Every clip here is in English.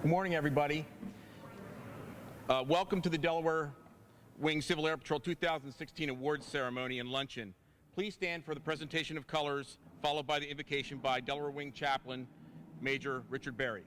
Good morning, everybody. Welcome to the Delaware Wing Civil Air Patrol 2016 Awards Ceremony and Luncheon. Please stand for the presentation of colors, followed by the invocation by Delaware Wing Chaplain, Major Richard Berry.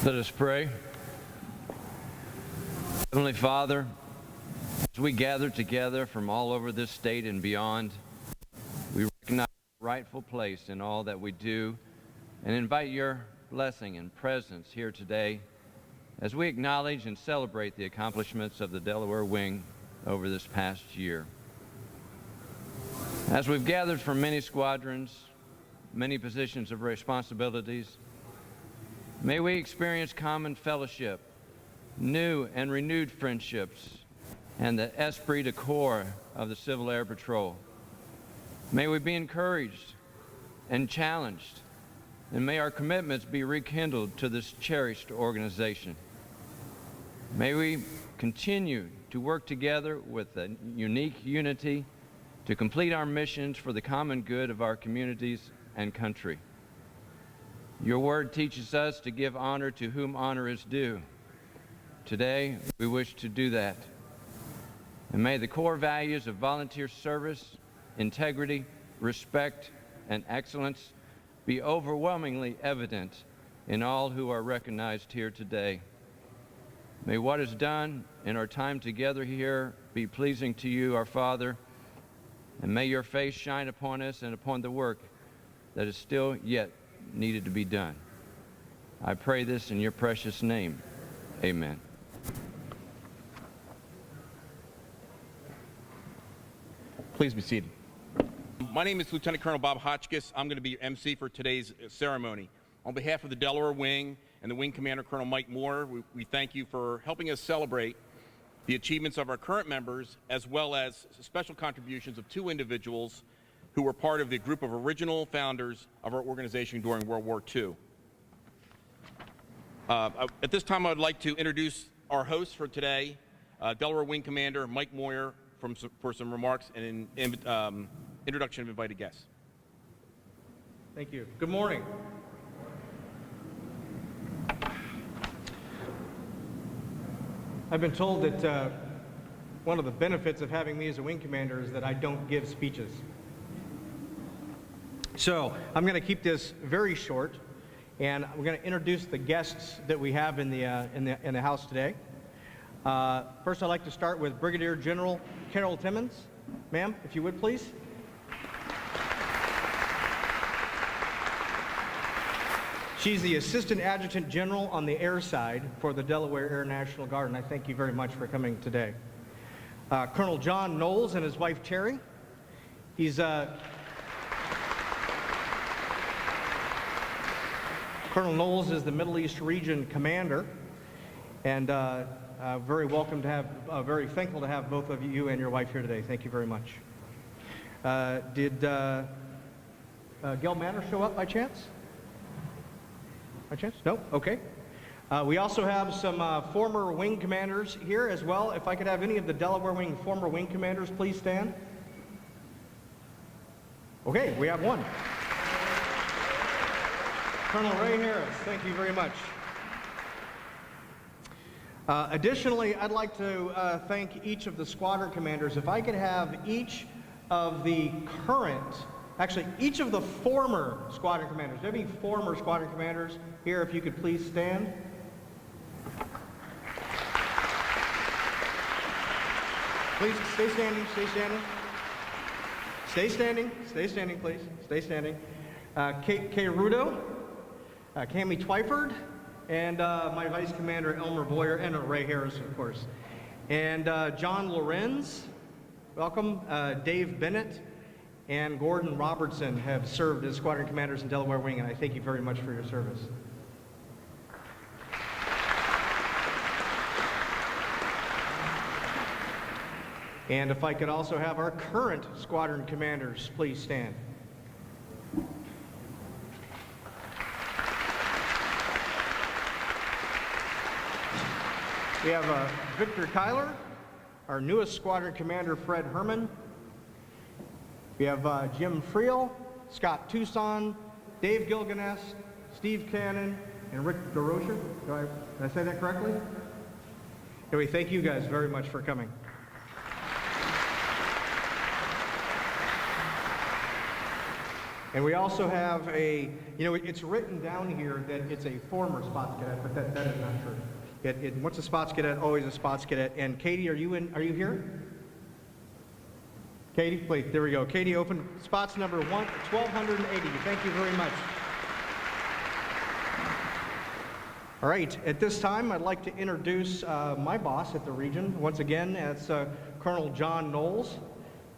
Let us pray. Heavenly Father, as we gather together from all over this state and beyond, we recognize our rightful place in all that we do and invite your blessing and presence here today as we acknowledge and celebrate the accomplishments of the Delaware Wing over this past year. As we've gathered from many squadrons, many positions of responsibilities, may we experience common fellowship, new and renewed friendships, and the esprit de corps of the Civil Air Patrol. May we be encouraged and challenged, and may our commitments be rekindled to this cherished organization. May we continue to work together with a unique unity to complete our missions for the common good of our communities and country. Your word teaches us to give honor to whom honor is due. Today, we wish to do that. And may the core values of volunteer service, integrity, respect, and excellence be overwhelmingly evident in all who are recognized here today. May what is done in our time together here be pleasing to you, our Father, and may your face shine upon us and upon the work that is still yet needed to be done. I pray this in your precious name. Amen. Please be seated. My name is Lieutenant Colonel Bob Hotchkiss. I'm going to be your MC for today's ceremony. On behalf of the Delaware Wing and the Wing Commander, Colonel Mike Moore, we thank you for helping us celebrate the achievements of our current members, as well as special contributions of two individuals who were part of the group of original founders of our organization during World War II. At this time, I would like to introduce our host for today, Delaware Wing Commander Mike Moyer, for some remarks and an introduction of invited guests. Thank you. Good morning. I've been told that one of the benefits of having me as a wing commander is that I don't give speeches. So I'm going to keep this very short, and we're going to introduce the guests that we have in the house today. First, I'd like to start with Brigadier General Carol Timmons. Ma'am, if you would, please. She's the Assistant Adjutant General on the air side for the Delaware Air National Guard, and I thank you very much for coming today. Colonel John Knowles and his wife Terry. He's Colonel Knowles is the Middle East Region Commander, and very thankful to have both of you and your wife here today. Thank you very much. Did Gail Manor show up by chance? By chance? No? Okay. We also have some former wing commanders here as well. If I could have any of the Delaware Wing former wing commanders please stand. Okay, we have one. Colonel Ray Harris, thank you very much. Additionally, I'd like to thank each of the squadron commanders. If I could have each of the each of the former squadron commanders. Do you have any former squadron commanders here? If you could please stand. Please stay standing, stay standing. Stay standing, stay standing, please. Stay standing. Kay Rudo, Cammie Twyford, and my Vice Commander Elmer Boyer, and Ray Harris, of course. And John Lorenz, welcome. Dave Bennett and Gordon Robertson have served as squadron commanders in Delaware Wing, and I thank you very much for your service. And if I could also have our current squadron commanders please stand. We have Victor Kyler, our newest squadron commander, Fred Herman. We have Jim Friel, Scott Tucson, Dave Gilganes, Steve Cannon, and Rick DeRocher. Did I say that correctly? Anyway, thank you guys very much for coming. And we also have it's written down here that it's a former Spots Cadet, but that is not true. What's a Spots Cadet? Always a Spots Cadet. And Katie, are you here? Katie, please, there we go. Katie, open spots number 1280. Thank you very much. All right, at this time, I'd like to introduce my boss at the region. Once again, that's Colonel John Knowles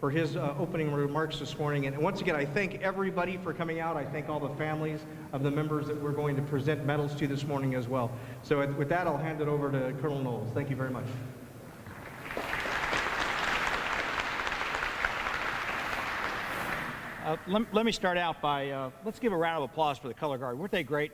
for his opening remarks this morning. And once again, I thank everybody for coming out. I thank all the families of the members that we're going to present medals to this morning as well. So with that, I'll hand it over to Colonel Knowles. Thank you very much. Let me start out by, let's give a round of applause for the Color Guard. Weren't they great?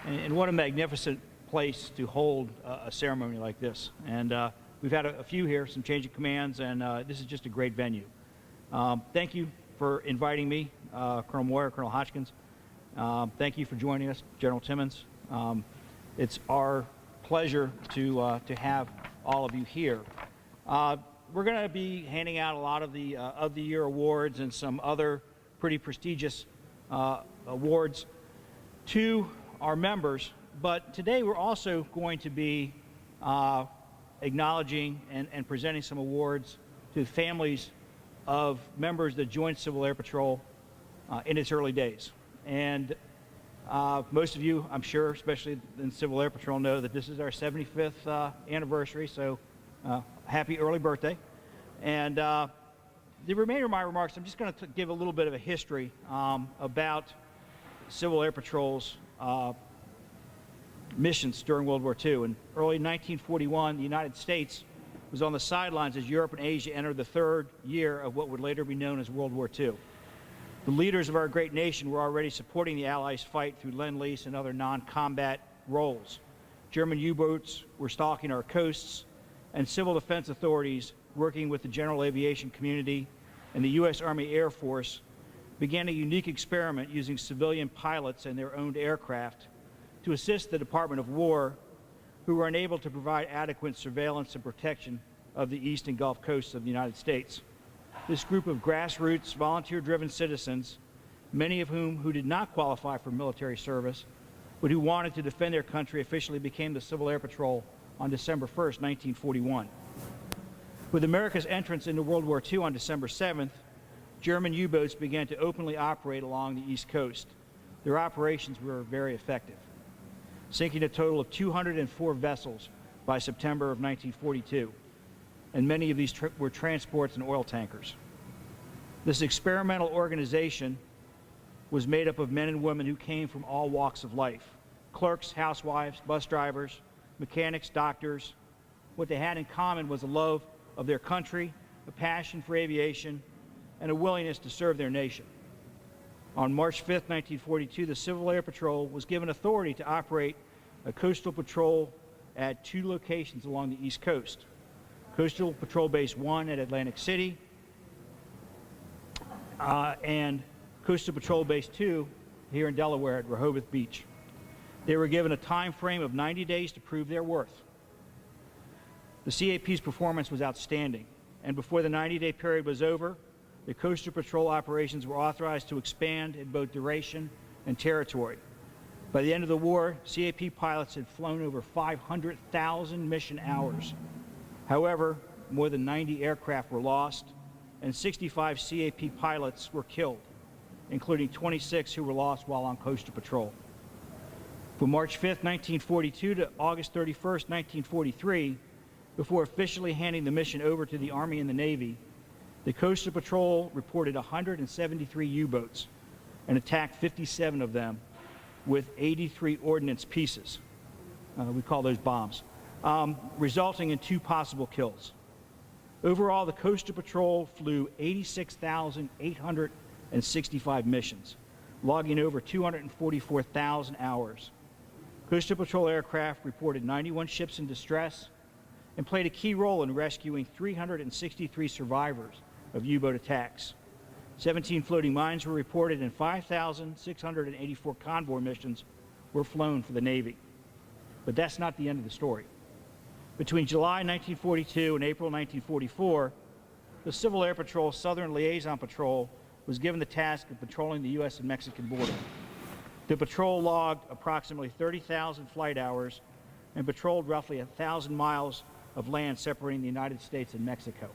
And what a magnificent place to hold a ceremony like this. And we've had a few here, some change of commands, and this is just a great venue. Thank you for inviting me, Colonel Moyer, Colonel Hotchkiss. Thank you for joining us, General Timmons. It's our pleasure to have all of you here. We're going to be handing out a lot of the year awards and some other pretty prestigious awards to our members, but today we're also going to be acknowledging and presenting some awards to families of members that joined Civil Air Patrol in its early days. And most of you, I'm sure, especially in Civil Air Patrol, know that this is our 75th anniversary, so happy early birthday. And the remainder of my remarks, I'm just going to give a little bit of a history about Civil Air Patrol's missions during World War II. In early 1941, the United States was on the sidelines as Europe and Asia entered the third year of what would later be known as World War II. The leaders of our great nation were already supporting the Allies' fight through Lend-Lease and other non-combat roles. German U-boats were stalking our coasts, and civil defense authorities, working with the general aviation community and the U.S. Army Air Force, began a unique experiment using civilian pilots and their owned aircraft to assist the Department of War, who were unable to provide adequate surveillance and protection of the east and Gulf coasts of the United States. This group of grassroots, volunteer-driven citizens, many of whom did not qualify for military service, but who wanted to defend their country, officially became the Civil Air Patrol on December 1st, 1941. With America's entrance into World War II on December 7th, German U-boats began to openly operate along the East Coast. Their operations were very effective, sinking a total of 204 vessels by September of 1942, and many of these were transports and oil tankers. This experimental organization was made up of men and women who came from all walks of life: clerks, housewives, bus drivers, mechanics, doctors. What they had in common was a love of their country, a passion for aviation, and a willingness to serve their nation. On March 5th, 1942, the Civil Air Patrol was given authority to operate a coastal patrol at 2 locations along the East Coast: Coastal Patrol Base 1 at Atlantic City and Coastal Patrol Base 2 here in Delaware at Rehoboth Beach. They were given a time frame of 90 days to prove their worth. The CAP's performance was outstanding, and before the 90-day period was over, the Coastal Patrol operations were authorized to expand in both duration and territory. By the end of the war, CAP pilots had flown over 500,000 mission hours. However, more than 90 aircraft were lost, and 65 CAP pilots were killed, including 26 who were lost while on Coastal Patrol. From March 5th, 1942 to August 31st, 1943, before officially handing the mission over to the Army and the Navy, the Coastal Patrol reported 173 U-boats and attacked 57 of them with 83 ordnance pieces. We call those bombs, resulting in 2 possible kills. Overall, the Coastal Patrol flew 86,865 missions, logging over 244,000 hours. Coastal Patrol aircraft reported 91 ships in distress and played a key role in rescuing 363 survivors of U-boat attacks. 17 floating mines were reported, and 5,684 convoy missions were flown for the Navy. But that's not the end of the story. Between July 1942 and April 1944, the Civil Air Patrol Southern Liaison Patrol was given the task of patrolling the U.S. and Mexican border. The patrol logged approximately 30,000 flight hours and patrolled roughly 1,000 miles of land separating the United States and Mexico.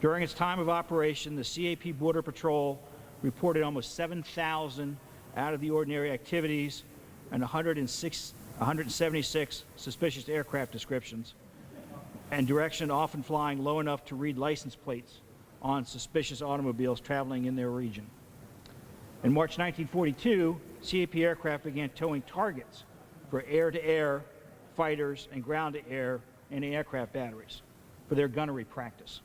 During its time of operation, the CAP Border Patrol reported almost 7,000 out-of-the-ordinary activities and 176 suspicious aircraft descriptions, and direction often flying low enough to read license plates on suspicious automobiles traveling in their region. In March 1942, CAP aircraft began towing targets for air-to-air fighters and ground-to-air anti-aircraft batteries for their gunnery practice.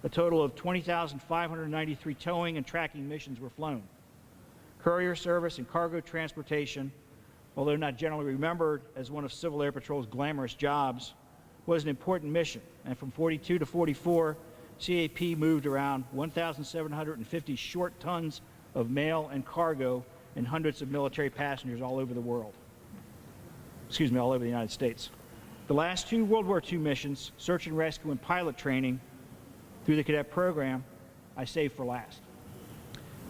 A total of 20,593 towing and tracking missions were flown. Courier service and cargo transportation, although not generally remembered as one of Civil Air Patrol's glamorous jobs, was an important mission, and from 42 to 44, CAP moved around 1,750 short tons of mail and cargo and hundreds of military passengers all over the world. All over the United States. The last 2 World War II missions, search and rescue and pilot training through the cadet program, I saved for last.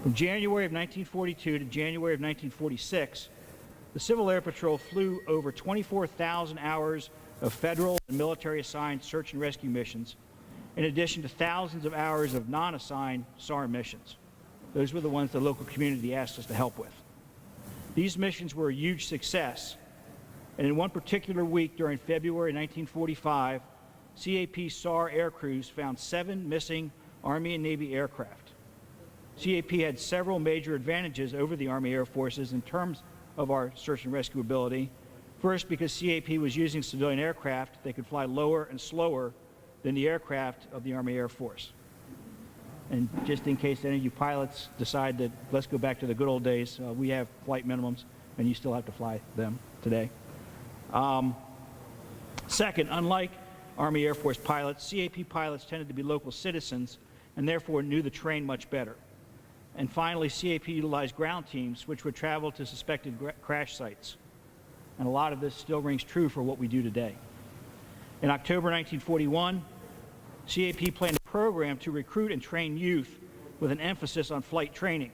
From January of 1942 to January of 1946, the Civil Air Patrol flew over 24,000 hours of federal and military-assigned search and rescue missions, in addition to thousands of hours of non-assigned SAR missions. Those were the ones the local community asked us to help with. These missions were a huge success, and in one particular week during February 1945, CAP SAR air crews found 7 missing Army and Navy aircraft. CAP had several major advantages over the Army Air Forces in terms of our search and rescue ability. First, because CAP was using civilian aircraft, they could fly lower and slower than the aircraft of the Army Air Force. And just in case any of you pilots decide that let's go back to the good old days, we have flight minimums, and you still have to fly them today. Second, unlike Army Air Force pilots, CAP pilots tended to be local citizens and therefore knew the terrain much better. And finally, CAP utilized ground teams which would travel to suspected crash sites. And a lot of this still rings true for what we do today. In October 1941, CAP planned a program to recruit and train youth with an emphasis on flight training.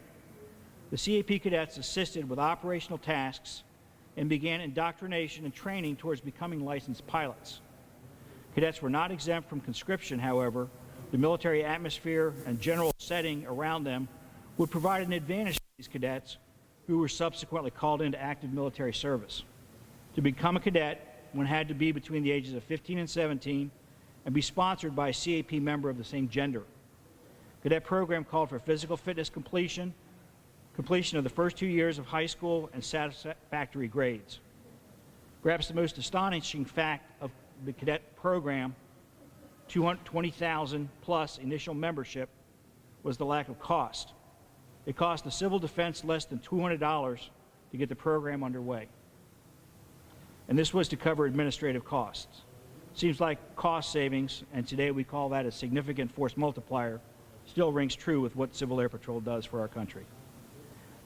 The CAP cadets assisted with operational tasks and began indoctrination and training towards becoming licensed pilots. Cadets were not exempt from conscription, however. The military atmosphere and general setting around them would provide an advantage to these cadets who were subsequently called into active military service. To become a cadet, one had to be between the ages of 15 and 17 and be sponsored by a CAP member of the same gender. Cadet program called for physical fitness completion of the first 2 years of high school, and satisfactory grades. Perhaps the most astonishing fact of the cadet program, 220,000 plus initial membership, was the lack of cost. It cost the civil defense less than $200 to get the program underway. And this was to cover administrative costs. Seems like cost savings, and today we call that a significant force multiplier, still rings true with what Civil Air Patrol does for our country.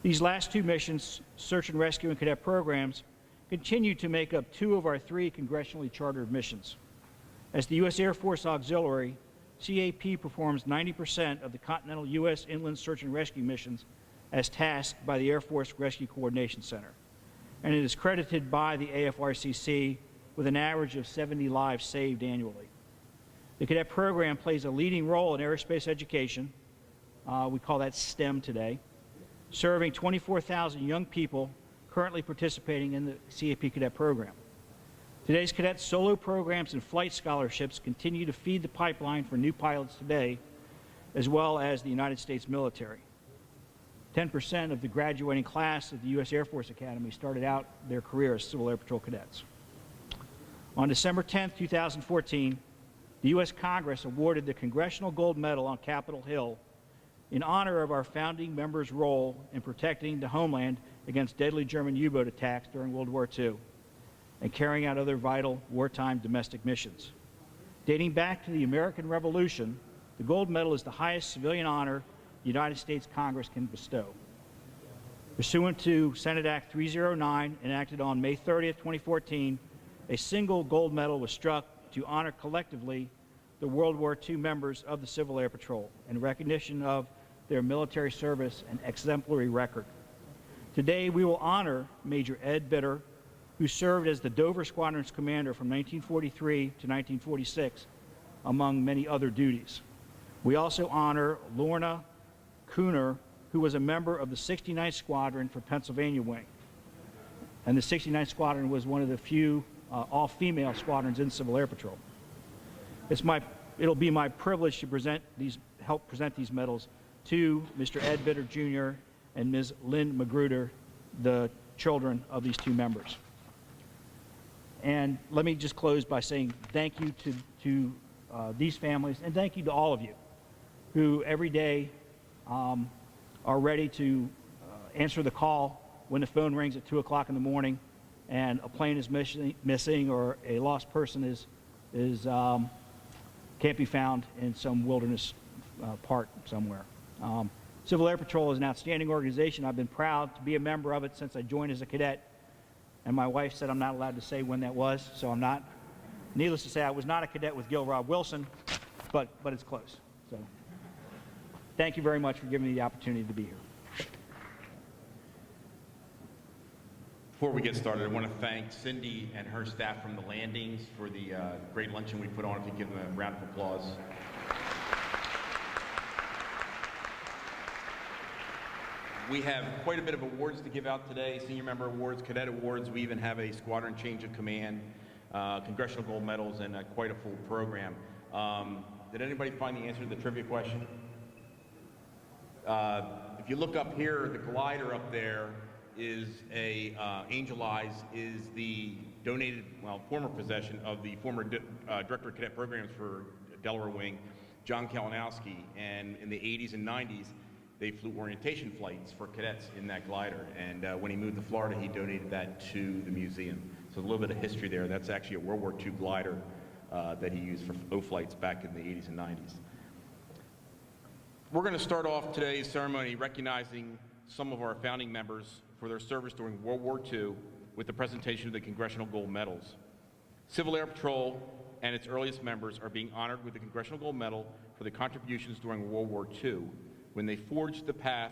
These last 2 missions, search and rescue and cadet programs, continue to make up 2 of our 3 congressionally chartered missions. As the U.S. Air Force Auxiliary, CAP performs 90% of the continental U.S. inland search and rescue missions as tasked by the Air Force Rescue Coordination Center. And it is credited by the AFRCC with an average of 70 lives saved annually. The cadet program plays a leading role in aerospace education. We call that STEM today, serving 24,000 young people currently participating in the CAP cadet program. Today's cadet solo programs and flight scholarships continue to feed the pipeline for new pilots today, as well as the United States military. 10% of the graduating class of the U.S. Air Force Academy started out their career as Civil Air Patrol cadets. On December 10, 2014, the U.S. Congress awarded the Congressional Gold Medal on Capitol Hill in honor of our founding members' role in protecting the homeland against deadly German U-boat attacks during World War II and carrying out other vital wartime domestic missions. Dating back to the American Revolution, the Gold Medal is the highest civilian honor the United States Congress can bestow. Pursuant to Senate Act 309, enacted on May 30, 2014, a single gold medal was struck to honor collectively the World War II members of the Civil Air Patrol in recognition of their military service and exemplary record. Today, we will honor Major Ed Bitter, who served as the Dover Squadron's commander from 1943 to 1946, among many other duties. We also honor Lorna Cooner, who was a member of the 69th Squadron for Pennsylvania Wing. And the 69th Squadron was one of the few all-female squadrons in Civil Air Patrol. It'll be my privilege to help present these medals to Mr. Ed Bitter Jr. and Ms. Lynn Magruder, the children of these 2 members. And let me just close by saying thank you to these families, and thank you to all of you who every day are ready to answer the call when the phone rings at 2 o'clock in the morning and a plane is missing or a lost person can't be found in some wilderness part somewhere. Civil Air Patrol is an outstanding organization. I've been proud to be a member of it since I joined as a cadet, and my wife said I'm not allowed to say when that was, so I'm not. Needless to say, I was not a cadet with Gil Rob Wilson, but it's close. So thank you very much for giving me the opportunity to be here. Before we get started, I want to thank Cindy and her staff from the landings for the great luncheon we put on. If you give them a round of applause. We have quite a bit of awards to give out today, senior member awards, cadet awards. We even have a squadron change of command, congressional gold medals, and quite a full program. Did anybody find the answer to the trivia question? If you look up here, the glider up there is Angel Eyes is the donated, well, former possession of the former Director of Cadet Programs for Delaware Wing, John Kalinowski, and in the 80s and 90s, they flew orientation flights for cadets in that glider, and when he moved to Florida, he donated that to the museum. So a little bit of history there. That's actually a World War II glider that he used for O flights back in the 80s and 90s. We're going to start off today's ceremony recognizing some of our founding members for their service during World War II with the presentation of the Congressional Gold Medals. Civil Air Patrol and its earliest members are being honored with the Congressional Gold Medal for the contributions during World War II when they forged the path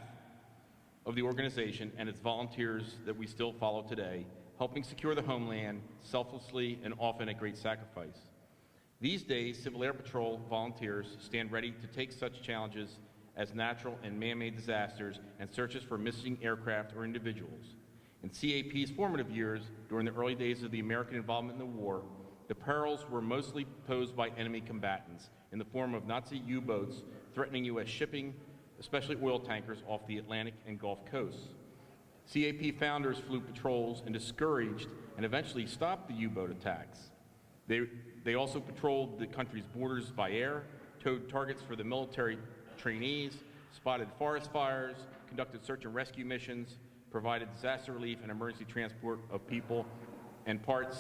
of the organization and its volunteers that we still follow today, helping secure the homeland selflessly and often at great sacrifice. These days, Civil Air Patrol volunteers stand ready to take such challenges as natural and man-made disasters and searches for missing aircraft or individuals. In CAP's formative years, during the early days of the American involvement in the war, the perils were mostly posed by enemy combatants in the form of Nazi U-boats threatening U.S. shipping, especially oil tankers off the Atlantic and Gulf coasts. CAP founders flew patrols and discouraged and eventually stopped the U-boat attacks. They also patrolled the country's borders by air, towed targets for the military trainees, spotted forest fires, conducted search and rescue missions, provided disaster relief and emergency transport of people and parts,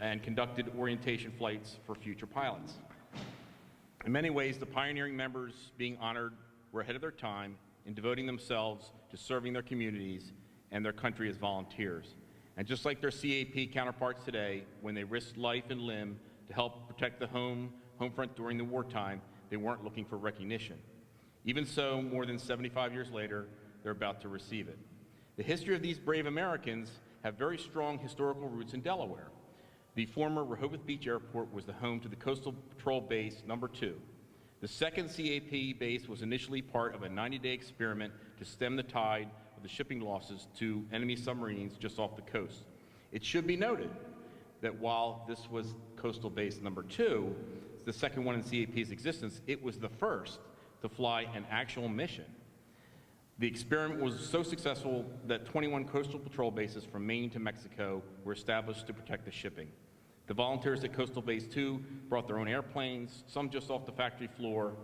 and conducted orientation flights for future pilots. In many ways, the pioneering members being honored were ahead of their time in devoting themselves to serving their communities and their country as volunteers. And just like their CAP counterparts today, when they risked life and limb to help protect the home front during the wartime, they weren't looking for recognition. Even so, more than 75 years later, they're about to receive it. The history of these brave Americans have very strong historical roots in Delaware. The former Rehoboth Beach Airport was the home to the Coastal Patrol Base No. 2. The second CAP base was initially part of a 90-day experiment to stem the tide of the shipping losses to enemy submarines just off the coast. It should be noted that while this was Coastal Base No. 2, the second one in CAP's existence, it was the first to fly an actual mission. The experiment was so successful that 21 coastal patrol bases from Maine to Mexico were established to protect the shipping. The volunteers at Coastal Base 2 brought their own airplanes, some just off the factory floor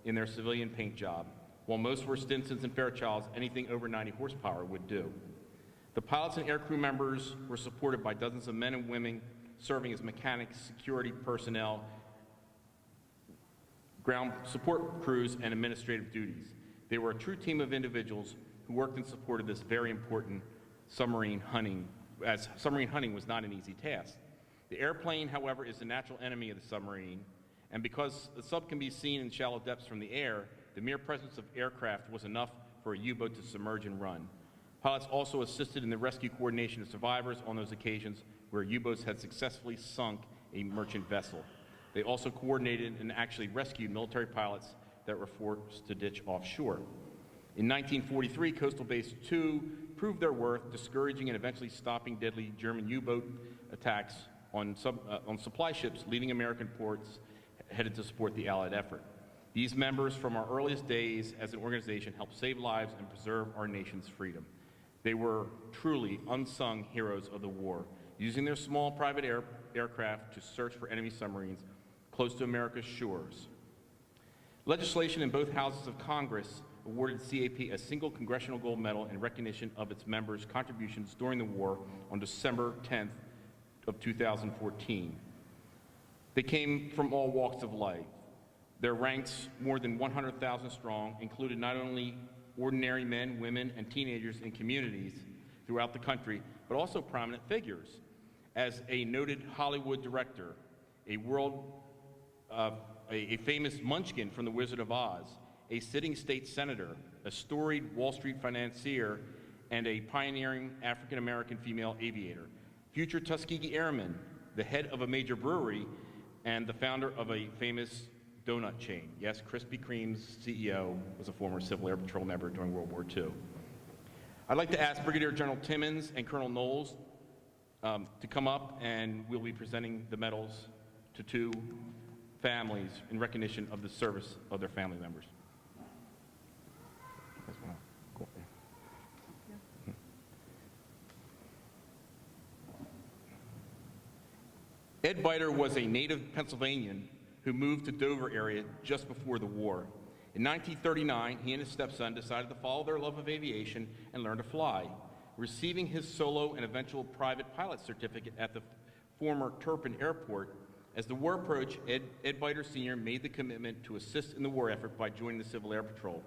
in their civilian paint job, while most were Stinsons and Fairchilds, anything over 90 horsepower would do. The pilots and aircrew members were supported by dozens of men and women serving as mechanics, security personnel, ground support crews, and administrative duties. They were a true team of individuals who worked in support of this very important submarine hunting, as submarine hunting was not an easy task. The airplane, however, is the natural enemy of the submarine, and because the sub can be seen in shallow depths from the air, the mere presence of aircraft was enough for a U-boat to submerge and run. Pilots also assisted in the rescue coordination of survivors on those occasions where U-boats had successfully sunk a merchant vessel. They also coordinated and actually rescued military pilots that were forced to ditch offshore. In 1943, Coastal Base 2 proved their worth, discouraging and eventually stopping deadly German U-boat attacks on supply ships leaving American ports headed to support the Allied effort. These members from our earliest days as an organization helped save lives and preserve our nation's freedom. They were truly unsung heroes of the war, using their small private aircraft to search for enemy submarines close to America's shores. Legislation in both houses of Congress awarded CAP a single Congressional Gold Medal in recognition of its members' contributions during the war on December 10th of 2014. They came from all walks of life. Their ranks, more than 100,000 strong, included not only ordinary men, women, and teenagers in communities throughout the country, but also prominent figures. As a noted Hollywood director, a famous Munchkin from The Wizard of Oz, a sitting state senator, a storied Wall Street financier, and a pioneering African-American female aviator. Future Tuskegee Airman, the head of a major brewery, and the founder of a famous donut chain. Yes, Krispy Kreme's CEO was a former Civil Air Patrol member during World War II. I'd like to ask Brigadier General Timmons and Colonel Knowles to come up, and we'll be presenting the medals to two families in recognition of the service of their family members. Ed Biter was a native Pennsylvanian who moved to Dover area just before the war. In 1939, he and his stepson decided to follow their love of aviation and learn to fly, receiving his solo and eventual private pilot certificate at the former Turpin Airport. As the war approached, Ed Biter Sr. made the commitment to assist in the war effort by joining the Civil Air Patrol.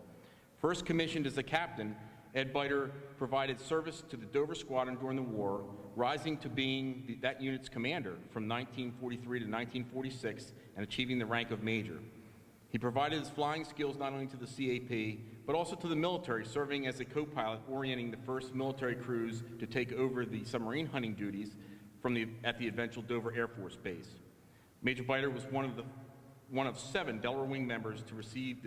First commissioned as a captain, Ed Biter provided service to the Dover Squadron during the war, rising to being that unit's commander from 1943 to 1946 and achieving the rank of major. He provided his flying skills not only to the CAP, but also to the military, serving as a co-pilot, orienting the first military crews to take over the submarine hunting duties at the eventual Dover Air Force Base. Major Biter was one of 7 Delaware Wing members to receive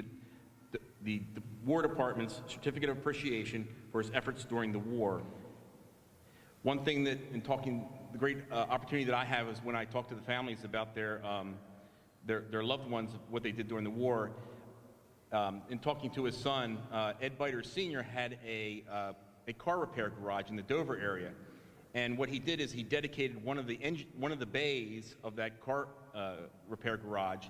the War Department's Certificate of Appreciation for his efforts during the war. One thing that, in talking, the great opportunity that I have is when I talk to the families about their loved ones, what they did during the war. In talking to his son, Ed Biter Sr. had a car repair garage in the Dover area, and what he did is he dedicated one of the bays of that car repair garage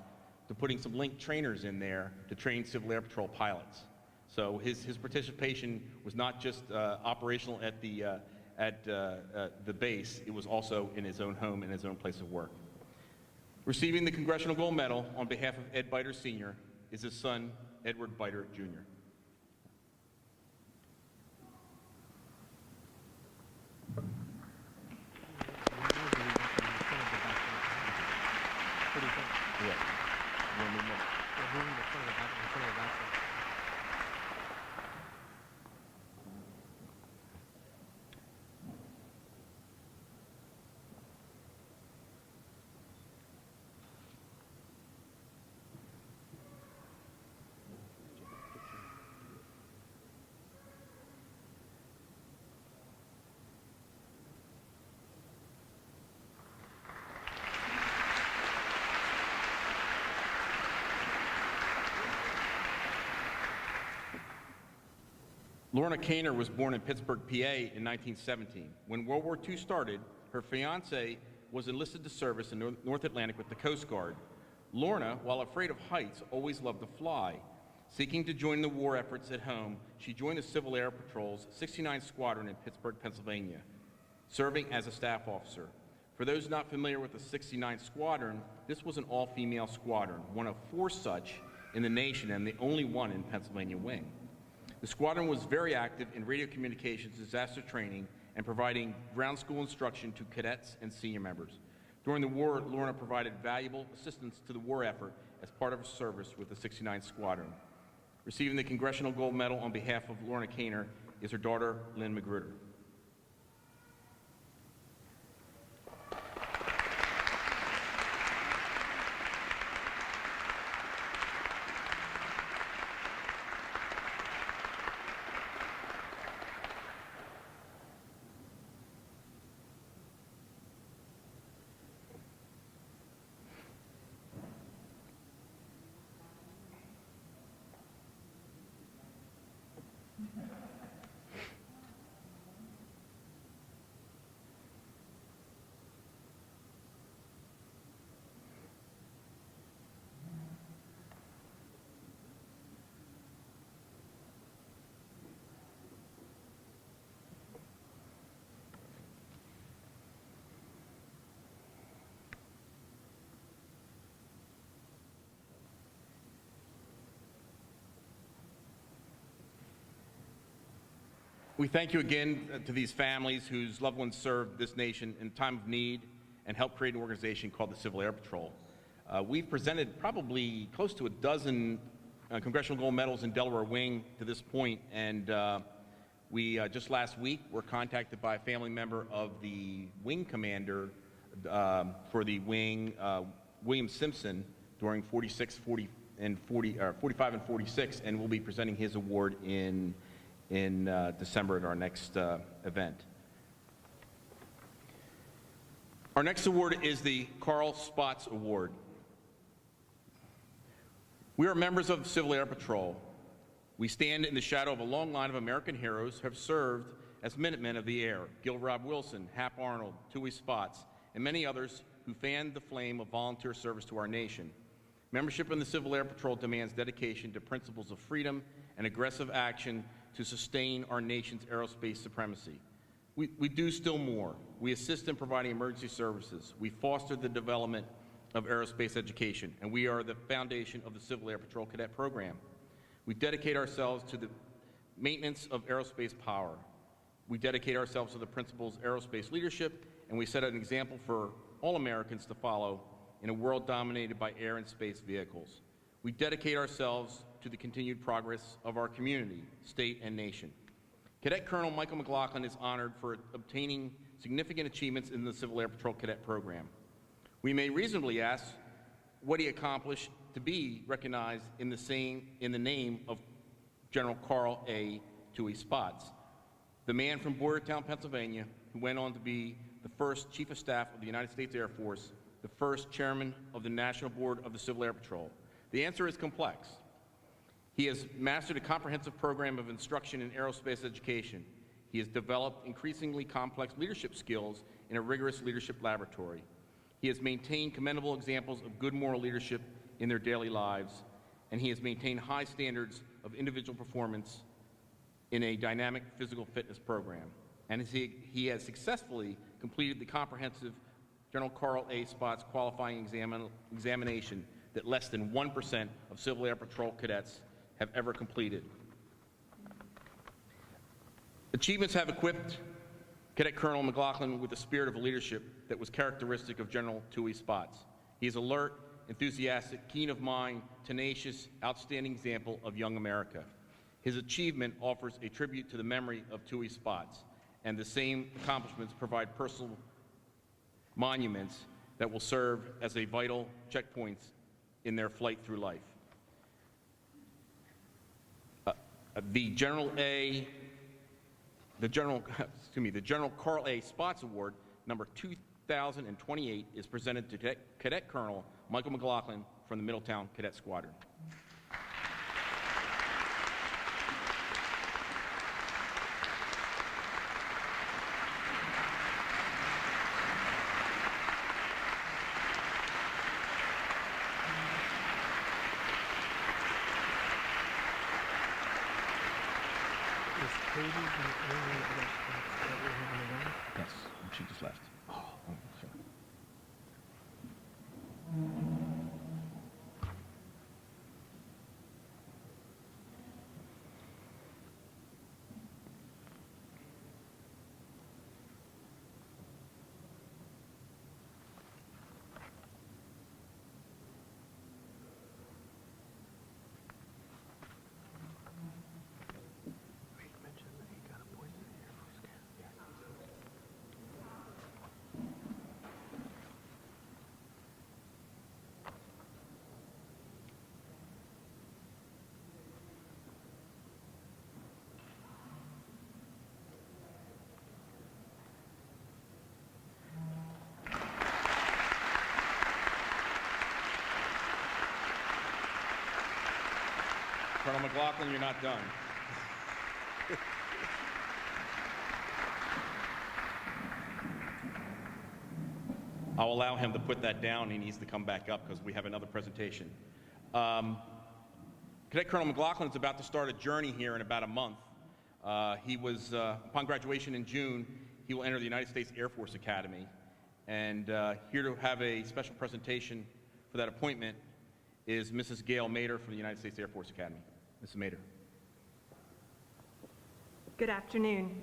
to putting some Link trainers in there to train Civil Air Patrol pilots. So his participation was not just operational at the base; it was also in his own home and his own place of work. Receiving the Congressional Gold Medal on behalf of Ed Biter Sr. is his son, Edward Biter Jr. Lorna Kaner was born in Pittsburgh, PA in 1917. When World War II started, her fiancé was enlisted to service in North Atlantic with the Coast Guard. Lorna, while afraid of heights, always loved to fly. Seeking to join the war efforts at home, she joined the Civil Air Patrol's 69th Squadron in Pittsburgh, Pennsylvania, serving as a staff officer. For those not familiar with the 69th Squadron, this was an all-female squadron, one of 4 such in the nation and the only one in Pennsylvania Wing. The squadron was very active in radio communications, disaster training, and providing ground school instruction to cadets and senior members. During the war, Lorna provided valuable assistance to the war effort as part of her service with the 69th Squadron. Receiving the Congressional Gold Medal on behalf of Lorna Kaner is her daughter, Lynn Magruder. We thank you again to these families whose loved ones served this nation in time of need and helped create an organization called the Civil Air Patrol. We've presented probably close to a dozen Congressional Gold Medals in Delaware Wing to this point, and we just last week were contacted by a family member of the wing commander for the wing, William Simpson, during 45 and 46, and we'll be presenting his award in in December at our next event. Our next award is the Carl Spaatz Award. We are members of the Civil Air Patrol. We stand in the shadow of a long line of American heroes who have served as Minutemen of the Air: Gil Rob Wilson, Hap Arnold, Toohey Spaatz, and many others who fanned the flame of volunteer service to our nation. Membership in the Civil Air Patrol demands dedication to principles of freedom and aggressive action to sustain our nation's aerospace supremacy. We do still more. We assist in providing emergency services. We foster the development of aerospace education, and we are the foundation of the Civil Air Patrol Cadet Program. We dedicate ourselves to the maintenance of aerospace power. We dedicate ourselves to the principles of aerospace leadership, and we set an example for all Americans to follow in a world dominated by air and space vehicles. We dedicate ourselves to the continued progress of our community, state, and nation. Cadet Colonel Michael McLaughlin is honored for obtaining significant achievements in the Civil Air Patrol Cadet Program. We may reasonably ask what he accomplished to be recognized in the name of General Carl A. Toohey Spaatz, the man from Boyertown, Pennsylvania, who went on to be the first Chief of Staff of the United States Air Force, the first Chairman of the National Board of the Civil Air Patrol. The answer is complex. He has mastered a comprehensive program of instruction in aerospace education. He has developed increasingly complex leadership skills in a rigorous leadership laboratory. He has maintained commendable examples of good moral leadership in their daily lives, and he has maintained high standards of individual performance in a dynamic physical fitness program. And he has successfully completed the comprehensive General Carl A. Spaatz qualifying examination that less than 1% of Civil Air Patrol cadets have ever completed. Achievements have equipped Cadet Colonel McLaughlin with the spirit of leadership that was characteristic of General Toohey Spaatz. He is alert, enthusiastic, keen of mind, tenacious, outstanding example of young America. His achievement offers a tribute to the memory of Toohey Spaatz, and the same accomplishments provide personal monuments that will serve as a vital checkpoints in their flight through life. The General Carl A. Spaatz Award, number 2028, is presented to Cadet Colonel Michael McLaughlin from the Middletown Cadet Squadron. Yes, she just left. Oh, sorry. Colonel McLaughlin, you're not done. I'll allow him to put that down. He needs to come back up because we have another presentation. Cadet Colonel McLaughlin is about to start a journey here in about a month. Upon graduation in June, he will enter the United States Air Force Academy. And here to have a special presentation for that appointment is Mrs. Gail Mader from the United States Air Force Academy. Mrs. Mader. Good afternoon.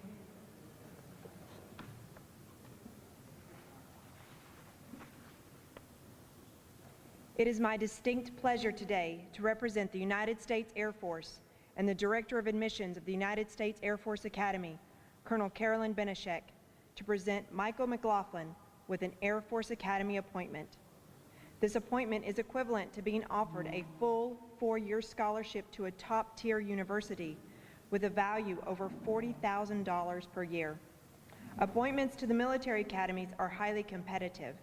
It is my distinct pleasure today to represent the United States Air Force and the Director of Admissions of the United States Air Force Academy, Colonel Carolyn Benishek, to present Michael McLaughlin with an Air Force Academy appointment. This appointment is equivalent to being offered a full 4-year scholarship to a top-tier university, with a value over $40,000 per year. Appointments to the military academies are highly competitive.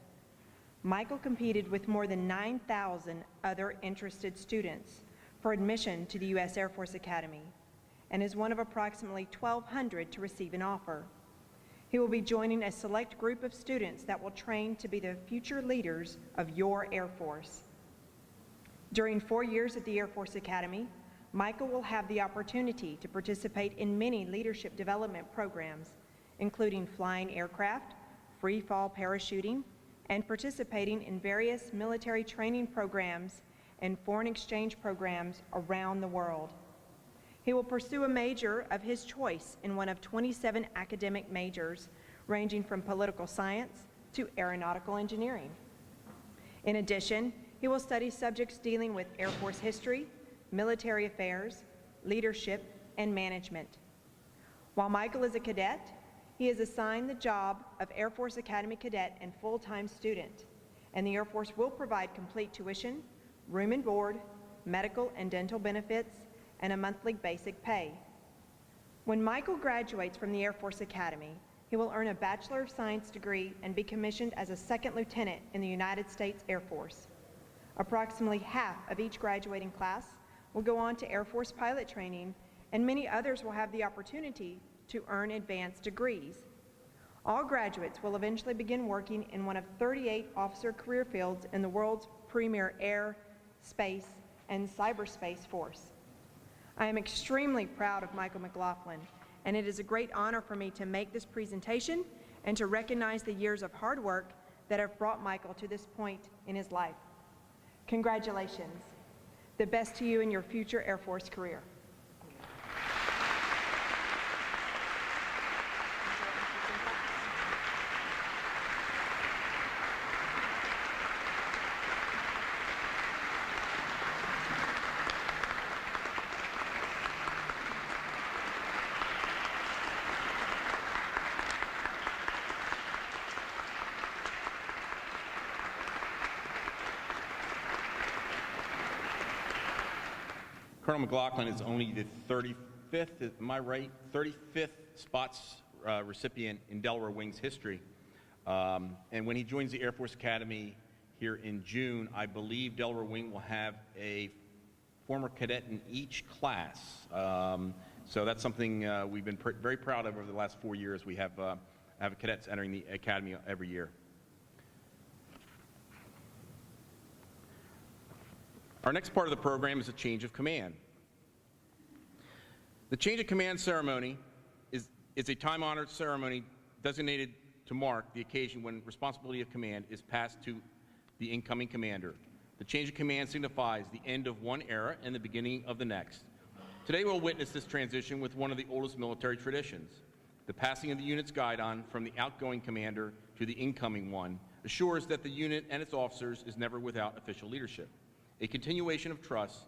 Michael competed with more than 9,000 other interested students for admission to the U.S. Air Force Academy and is one of approximately 1,200 to receive an offer. He will be joining a select group of students that will train to be the future leaders of your Air Force. During 4 years at the Air Force Academy, Michael will have the opportunity to participate in many leadership development programs, including flying aircraft, free fall parachuting, and participating in various military training programs and foreign exchange programs around the world. He will pursue a major of his choice in one of 27 academic majors, ranging from political science to aeronautical engineering. In addition, he will study subjects dealing with Air Force history, military affairs, leadership, and management. While Michael is a cadet, he is assigned the job of Air Force Academy cadet and full-time student, and the Air Force will provide complete tuition, room and board, medical and dental benefits, and a monthly basic pay. When Michael graduates from the Air Force Academy, he will earn a Bachelor of Science degree and be commissioned as a second lieutenant in the United States Air Force. Approximately half of each graduating class will go on to Air Force pilot training, and many others will have the opportunity to earn advanced degrees. All graduates will eventually begin working in one of 38 officer career fields in the world's premier air, space, and cyberspace force. I am extremely proud of Michael McLaughlin, and it is a great honor for me to make this presentation and to recognize the years of hard work that have brought Michael to this point in his life. Congratulations. The best to you in your future Air Force career. Colonel McLaughlin is only the 35th, am I right? 35th spots recipient in Delaware Wing's history. And when he joins the Air Force Academy here in June, I believe Delaware Wing will have a former cadet in each class. So that's something we've been very proud of over the last 4 years. We have cadets entering the Academy every year. Our next part of the program is a change of command. The change of command ceremony is a time-honored ceremony designated to mark the occasion when responsibility of command is passed to the incoming commander. The change of command signifies the end of one era and the beginning of the next. Today we'll witness this transition with one of the oldest military traditions. The passing of the unit's guidon from the outgoing commander to the incoming one assures that the unit and its officers is never without official leadership, a continuation of trust,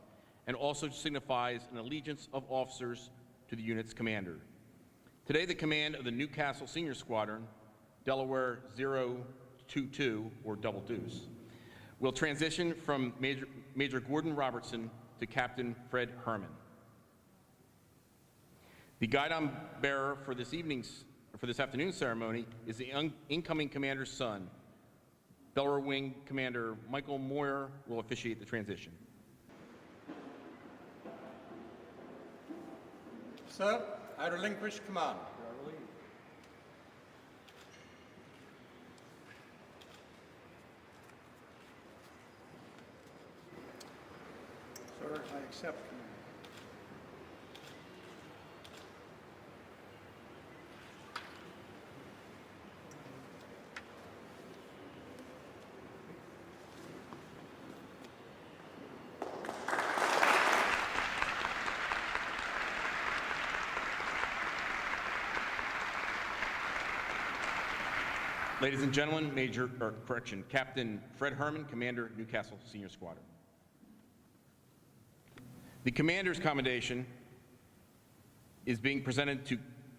and also signifies an allegiance of officers to the unit's commander. Today, the command of the Newcastle Senior Squadron, Delaware 022, or Double Deuce, will transition from Major Gordon Robertson to Captain Fred Herman. The guidon bearer for this afternoon's ceremony is the incoming commander's son. Delaware Wing Commander Michael Moyer will officiate the transition. Sir, I relinquish command. Sir, I accept command. Ladies and gentlemen, Captain Fred Herman, Commander, Newcastle Senior Squadron. The commander's commendation is being presented to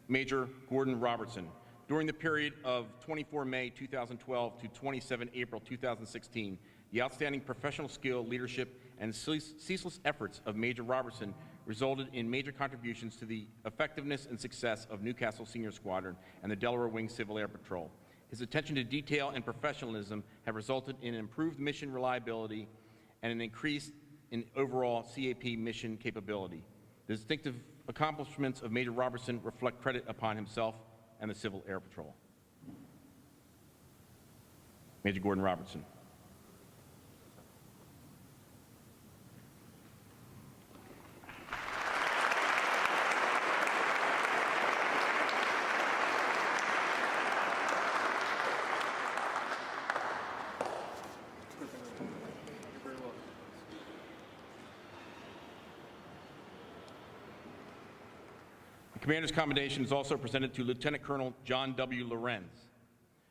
Major Gordon Robertson. During the period of 24 May 2012 to 27 April 2016, the outstanding professional skill, leadership, and ceaseless efforts of Major Robertson resulted in major contributions to the effectiveness and success of Newcastle Senior Squadron and the Delaware Wing Civil Air Patrol. His attention to detail and professionalism have resulted in improved mission reliability and an increase in overall CAP mission capability. The distinctive accomplishments of Major Robertson reflect credit upon himself and the Civil Air Patrol. Major Gordon Robertson. The Commander's Commendation is also presented to Lieutenant Colonel John W. Lorenz.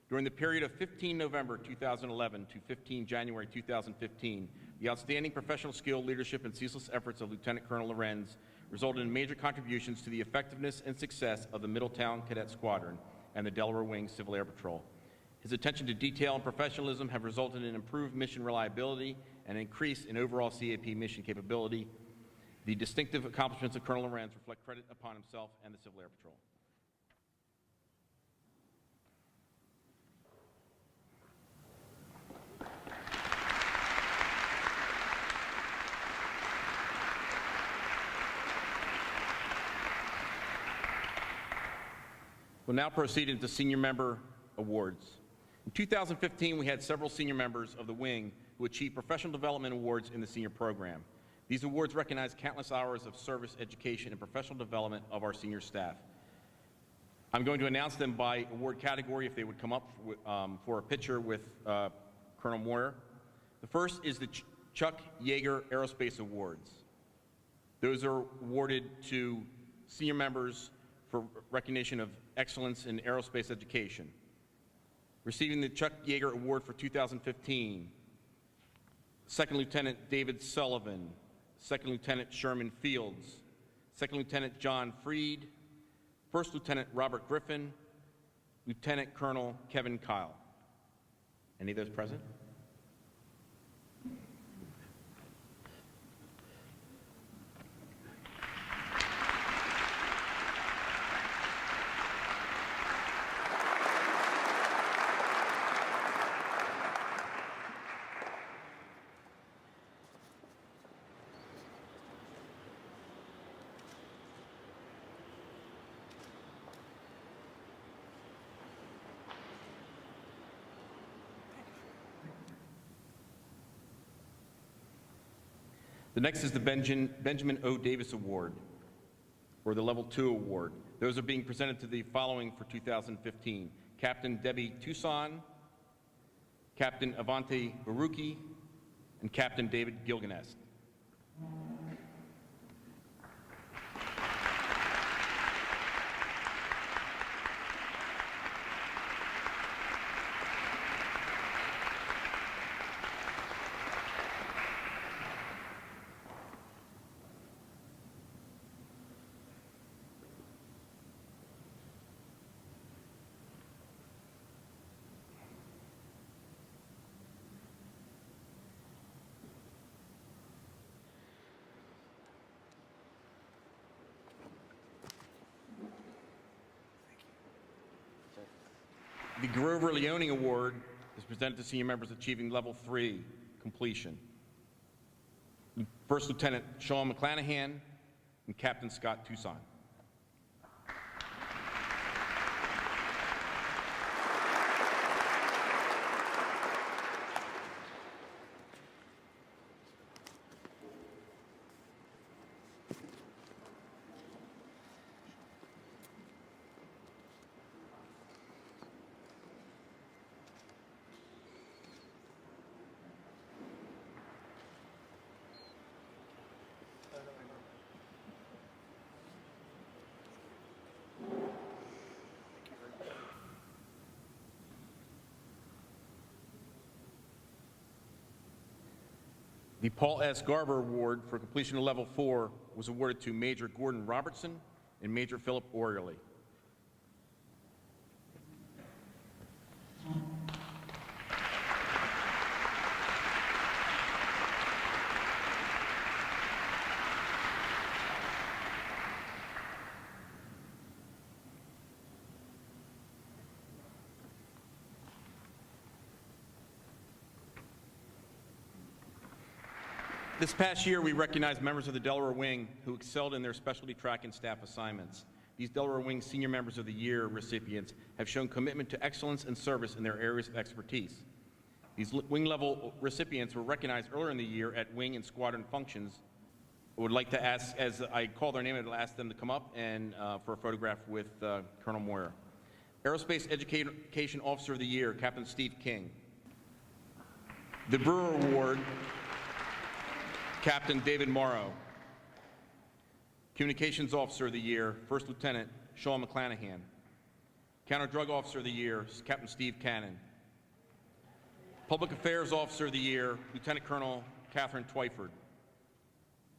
During the period of 15 November 2011 to 15 January 2015, the outstanding professional skill, leadership, and ceaseless efforts of Lieutenant Colonel Lorenz resulted in major contributions to the effectiveness and success of the Middletown Cadet Squadron and the Delaware Wing Civil Air Patrol. His attention to detail and professionalism have resulted in improved mission reliability and an increase in overall CAP mission capability. The distinctive accomplishments of Colonel Lorenz reflect credit upon himself and the Civil Air Patrol. We'll now proceed into senior member awards. In 2015, we had several senior members of the wing who achieved professional development awards in the senior program. These awards recognize countless hours of service, education, and professional development of our senior staff. I'm going to announce them by award category if they would come up for a picture with Colonel Moyer. The first is the Chuck Yeager Aerospace Awards. Those are awarded to senior members for recognition of excellence in aerospace education. Receiving the Chuck Yeager Award for 2015, Second Lieutenant David Sullivan, Second Lieutenant Sherman Fields, Second Lieutenant John Freed, First Lieutenant Robert Griffin, Lieutenant Colonel Kevin Kyle. Any of those present? The next is the Benjamin O. Davis Award, or the Level 2 Award. Those are being presented to the following for 2015. Captain Debbie Tucson, Captain Avante Baruki, and Captain David Gilganest. The Grover Leone Award is presented to senior members achieving Level 3 completion. First Lieutenant Sean McClanahan and Captain Scott Tucson. The Paul S. Garber Award for completion of Level 4 was awarded to Major Gordon Robertson and Major Philip Oriole. This past year, we recognized members of the Delaware Wing who excelled in their specialty track and staff assignments. These Delaware Wing Senior Members of the Year recipients have shown commitment to excellence and service in their areas of expertise. These wing-level recipients were recognized earlier in the year at wing and squadron functions. I would like to ask, as I call their name, I'd ask them to come up and for a photograph with Colonel Moyer. Aerospace Education Officer of the Year, Captain Steve King. The Brewer Award, Captain David Morrow. Communications Officer of the Year, First Lieutenant Sean McClanahan. Counter-Drug Officer of the Year, Captain Steve Cannon. Public Affairs Officer of the Year, Lieutenant Colonel Catherine Twyford.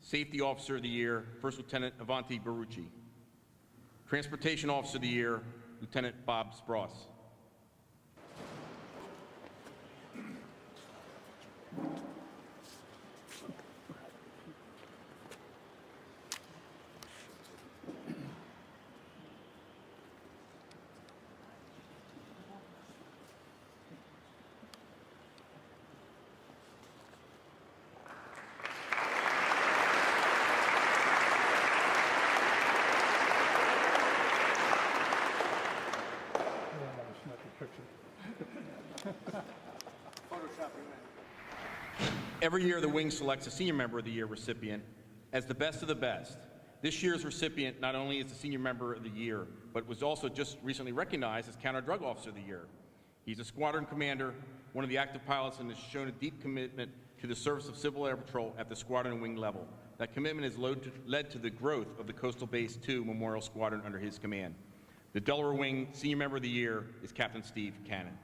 Safety Officer of the Year, First Lieutenant Avanti Barucci. Transportation Officer of the Year, Lieutenant Bob Spross. Every year, the Wing selects a Senior Member of the Year recipient as the best of the best. This year's recipient not only is the Senior Member of the Year, but was also just recently recognized as Counter-Drug Officer of the Year. He's a squadron commander, one of the active pilots, and has shown a deep commitment to the service of Civil Air Patrol at the squadron and wing level. That commitment has led to the growth of the Coastal Base 2 Memorial Squadron under his command. The Delaware Wing Senior Member of the Year is Captain Steve Cannon.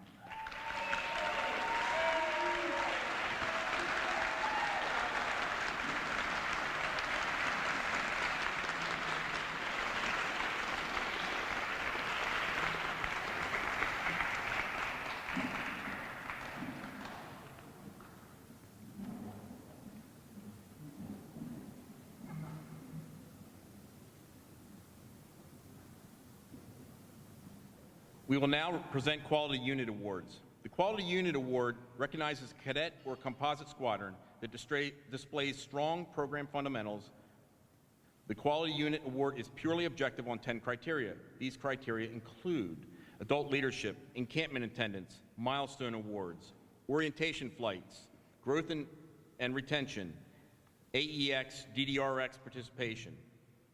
We will now present Quality Unit Awards. The Quality Unit Award recognizes a cadet or composite squadron that displays strong program fundamentals. The Quality Unit Award is purely objective on 10 criteria. These criteria include adult leadership, encampment attendance, milestone awards, orientation flights, growth and retention, AEX, DDRX participation.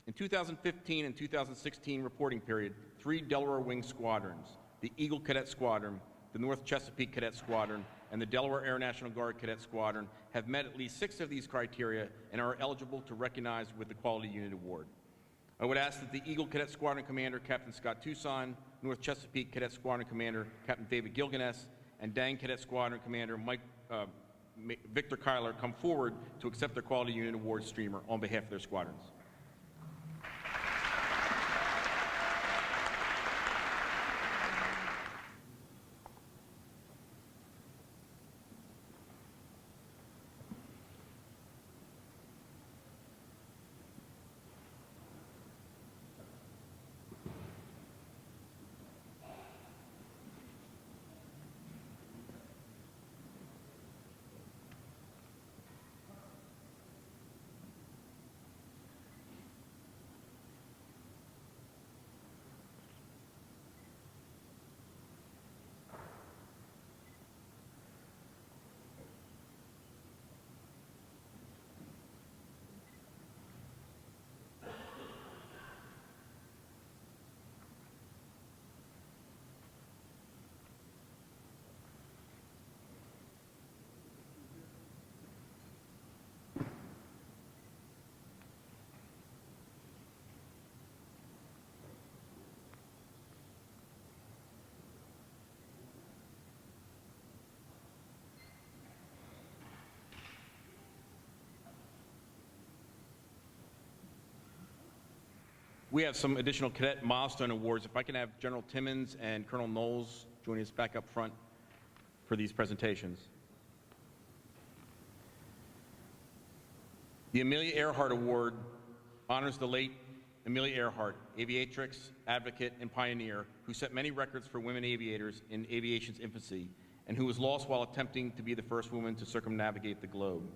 In 2015 and 2016 reporting period, 3 Delaware Wing squadrons, the Eagle Cadet Squadron, the North Chesapeake Cadet Squadron, and the Delaware Air National Guard Cadet Squadron have met at least 6 of these criteria and are eligible to recognize with the Quality Unit Award. I would ask that the Eagle Cadet Squadron Commander, Captain Scott Tucson, North Chesapeake Cadet Squadron Commander, Captain David Gilganes, and Dang Cadet Squadron Commander, Victor Kyler, come forward to accept their Quality Unit Award streamer on behalf of their squadrons. We have some additional cadet milestone awards. If I can have General Timmons and Colonel Knowles joining us back up front for these presentations. The Amelia Earhart Award honors the late Amelia Earhart, aviatrix, advocate, and pioneer who set many records for women aviators in aviation's infancy and who was lost while attempting to be the first woman to circumnavigate the globe.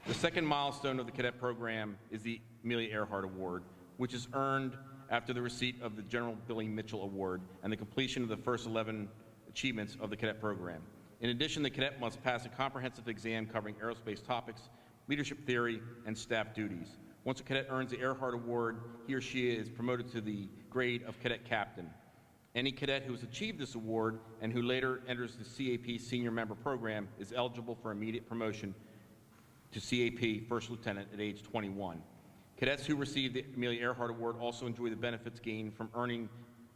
The second milestone of the cadet program is the Amelia Earhart Award, which is earned after the receipt of the General Billy Mitchell Award and the completion of the first 11 achievements of the cadet program. In addition, the cadet must pass a comprehensive exam covering aerospace topics, leadership theory, and staff duties. Once a cadet earns the Earhart Award, he or she is promoted to the grade of cadet captain. Any cadet who has achieved this award and who later enters the CAP Senior Member Program is eligible for immediate promotion to CAP First Lieutenant at age 21. Cadets who receive the Amelia Earhart Award also enjoy the benefits gained from earning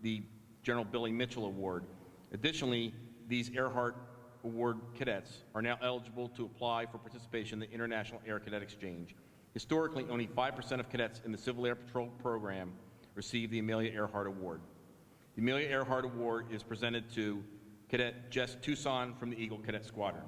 the General Billy Mitchell Award. Additionally, these Earhart Award cadets are now eligible to apply for participation in the International Air Cadet Exchange. Historically, only 5% of cadets in the Civil Air Patrol program receive the Amelia Earhart Award. The Amelia Earhart Award is presented to Cadet Jess Tucson from the Eagle Cadet Squadron.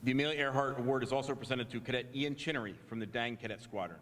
The Amelia Earhart Award is also presented to Cadet Ian Chinnery from the Dang Cadet Squadron.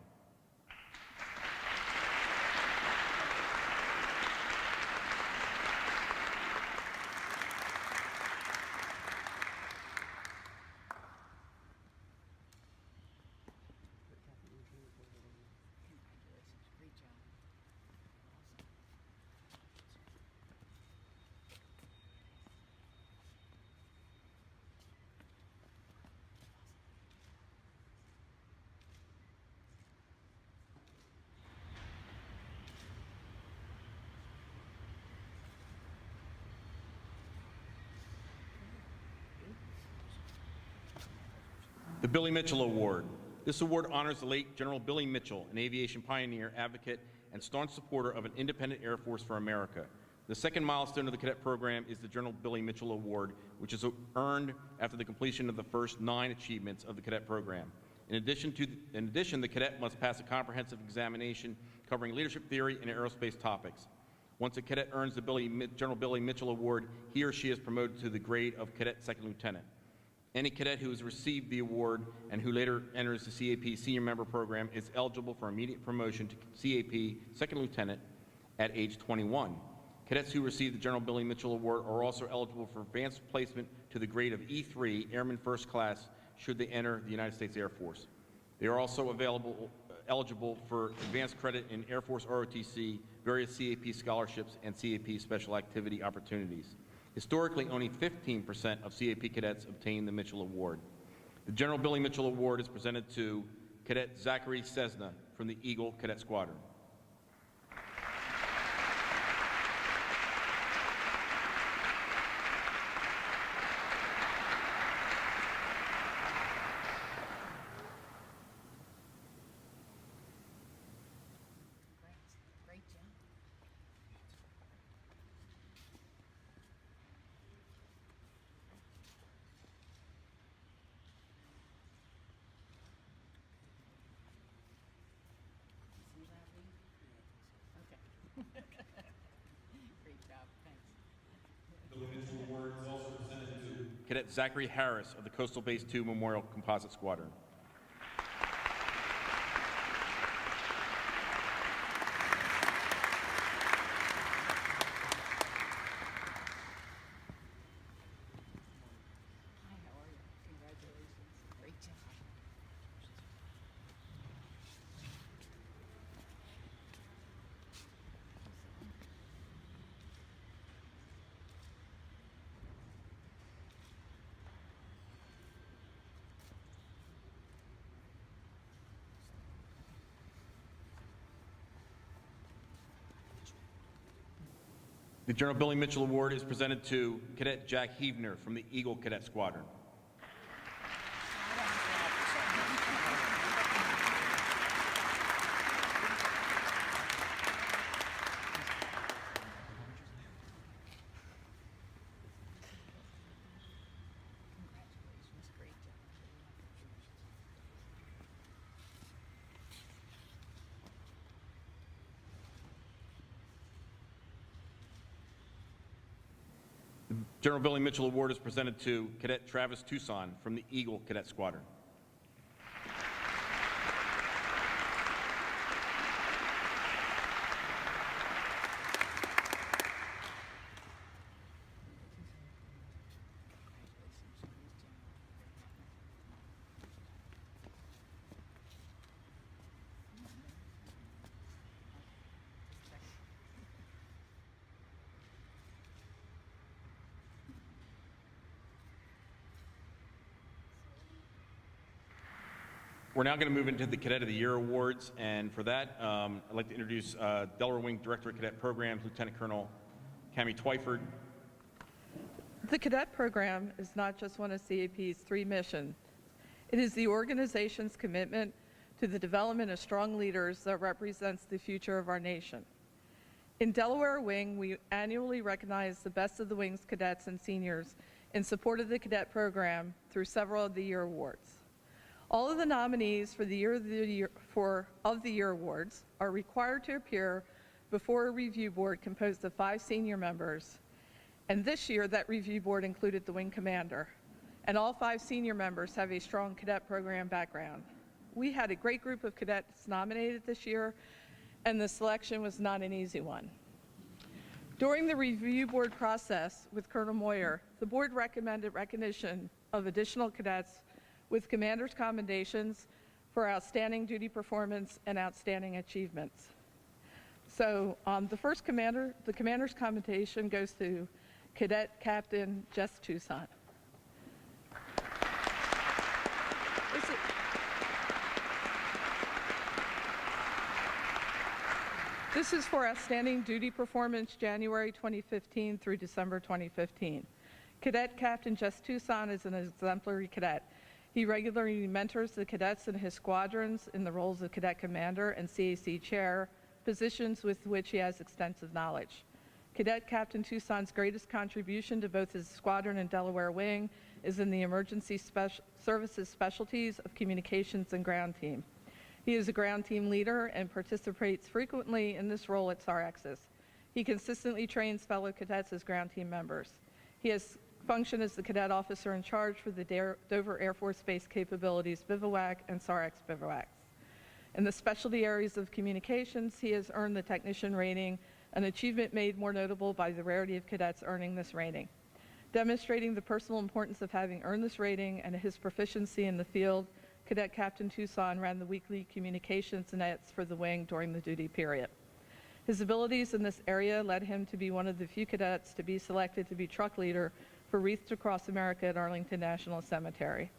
The Billy Mitchell Award. This award honors the late General Billy Mitchell, an aviation pioneer, advocate, and staunch supporter of an independent Air Force for America. The second milestone of the cadet program is the General Billy Mitchell Award, which is earned after the completion of the first 9 achievements of the cadet program. In addition, the cadet must pass a comprehensive examination covering leadership theory and aerospace topics. Once a cadet earns the General Billy Mitchell Award, he or she is promoted to the grade of Cadet Second Lieutenant. Any cadet who has received the award and who later enters the CAP Senior Member Program is eligible for immediate promotion to CAP Second Lieutenant at age 21. Cadets who receive the General Billy Mitchell Award are also eligible for advanced placement to the grade of E3, Airman First Class, should they enter the United States Air Force. They are also eligible for advanced credit in Air Force ROTC, various CAP scholarships, and CAP special activity opportunities. Historically, only 15% of CAP cadets obtain the Mitchell Award. The General Billy Mitchell Award is presented to Cadet Zachary Cessna from the Eagle Cadet Squadron. Great job. Okay. Great job, thanks. The Mitchell Award is also presented to Cadet Zachary Harris of the Coastal Base 2 Memorial Composite Squadron. Hi, how are you? Congratulations. Great job. The General Billy Mitchell Award is presented to Cadet Jack Heavner from the Eagle Cadet Squadron. General Billy Mitchell Award is presented to Cadet Travis Tucson from the Eagle Cadet Squadron. We're now going to move into the Cadet of the Year Awards, and for that, I'd like to introduce Delaware Wing Director of Cadet Programs, Lieutenant Colonel Cammie Twyford. The cadet program is not just one of CAP's 3 missions. It is the organization's commitment to the development of strong leaders that represents the future of our nation. In Delaware Wing, we annually recognize the best of the Wing's cadets and seniors in support of the cadet program through several of the year awards. All of the nominees for the Year of the Year Awards are required to appear before a review board composed of 5 senior members, and this year that review board included the wing commander, and all 5 senior members have a strong cadet program background. We had a great group of cadets nominated this year, and the selection was not an easy one. During the review board process with Colonel Moyer, the board recommended recognition of additional cadets with commander's commendations for outstanding duty performance and outstanding achievements. So the commander's commendation goes to Cadet Captain Jess Tucson. This is for outstanding duty performance January 2015 through December 2015. Cadet Captain Jess Tucson is an exemplary cadet. He regularly mentors the cadets in his squadrons in the roles of cadet commander and CAC chair, positions with which he has extensive knowledge. Cadet Captain Tucson's greatest contribution to both his squadron and Delaware Wing is in the emergency services specialties of communications and ground team. He is a ground team leader and participates frequently in this role at SARXs. He consistently trains fellow cadets as ground team members. He has functioned as the cadet officer in charge for the Dover Air Force Base Capabilities Bivouac and SARX bivouacs. In the specialty areas of communications, he has earned the technician rating, an achievement made more notable by the rarity of cadets earning this rating. Demonstrating the personal importance of having earned this rating and his proficiency in the field, Cadet Captain Tucson ran the weekly communications nets for the wing during the duty period. His abilities in this area led him to be one of the few cadets to be selected to be truck leader for Wreaths Across America at Arlington National Cemetery.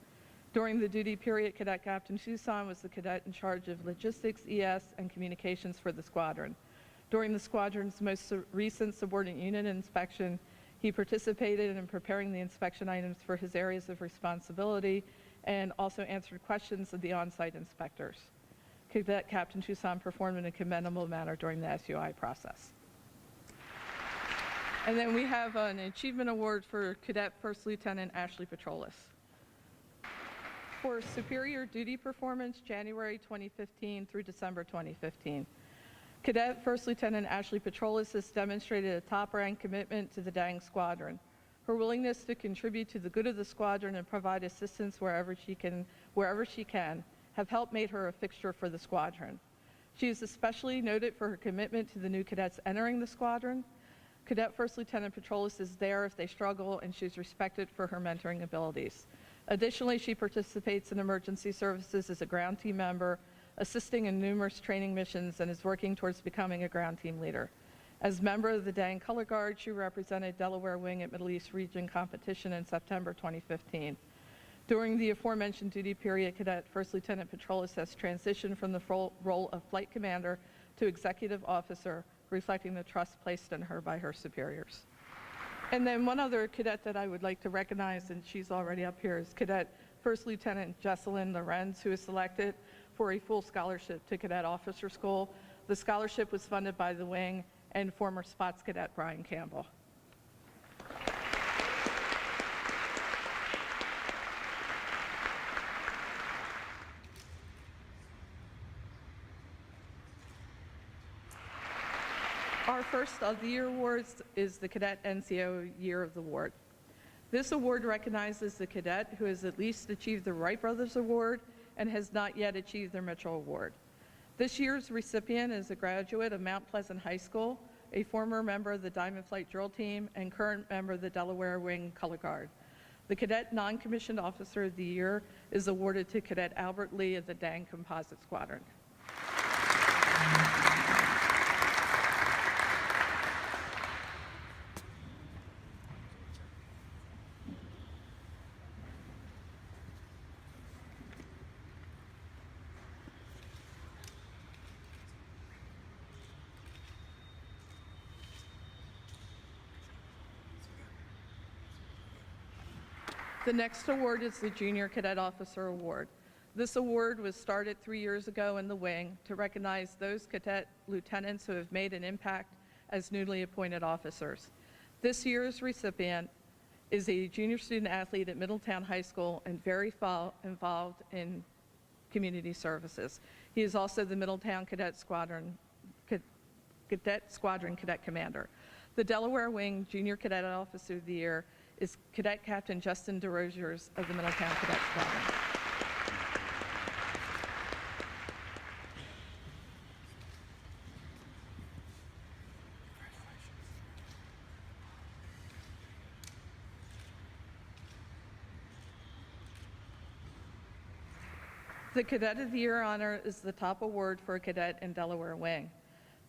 During the duty period, Cadet Captain Tucson was the cadet in charge of logistics, ES, and communications for the squadron. During the squadron's most recent subordinate unit inspection, he participated in preparing the inspection items for his areas of responsibility and also answered questions of the on-site inspectors. Cadet Captain Tucson performed in a commendable manner during the SUI process. And then we have an achievement award for Cadet First Lieutenant Ashley Petrolis. For superior duty performance, January 2015 through December 2015. Cadet First Lieutenant Ashley Petrolis has demonstrated a top-rank commitment to the DANG squadron. Her willingness to contribute to the good of the squadron and provide assistance wherever she can, have helped make her a fixture for the squadron. She is especially noted for her commitment to the new cadets entering the squadron. Cadet First Lieutenant Petrolis is there if they struggle, and she's respected for her mentoring abilities. Additionally, she participates in emergency services as a ground team member, assisting in numerous training missions, and is working towards becoming a ground team leader. As member of the DANG Color Guard, she represented Delaware Wing at Middle East Region competition in September 2015. During the aforementioned duty period, Cadet First Lieutenant Petrolis has transitioned from the role of flight commander to executive officer, reflecting the trust placed in her by her superiors. And then one other cadet that I would like to recognize, and she's already up here, is Cadet First Lieutenant Jesselyn Lorenz, who is selected for a full scholarship to Cadet Officer School. The scholarship was funded by the wing and former Spots Cadet Brian Campbell. Our first of the year awards is the Cadet NCO Year of the Award. This award recognizes the cadet who has at least achieved the Wright Brothers Award and has not yet achieved their Mitchell Award. This year's recipient is a graduate of Mount Pleasant High School, a former member of the Diamond Flight Drill Team, and current member of the Delaware Wing Color Guard. The Cadet Non-Commissioned Officer of the Year is awarded to Cadet Albert Lee of the Dang Composite Squadron. The next award is the Junior Cadet Officer Award. This award was started 3 years ago in the wing to recognize those cadet lieutenants who have made an impact as newly appointed officers. This year's recipient is a junior student athlete at Middletown High School and very involved in community services. He is also the Middletown Cadet Squadron Cadet Commander. The Delaware Wing Junior Cadet Officer of the Year is Cadet Captain Justin DeRosiers of the Middletown Cadet Squadron. The Cadet of the Year honor is the top award for a cadet in Delaware Wing.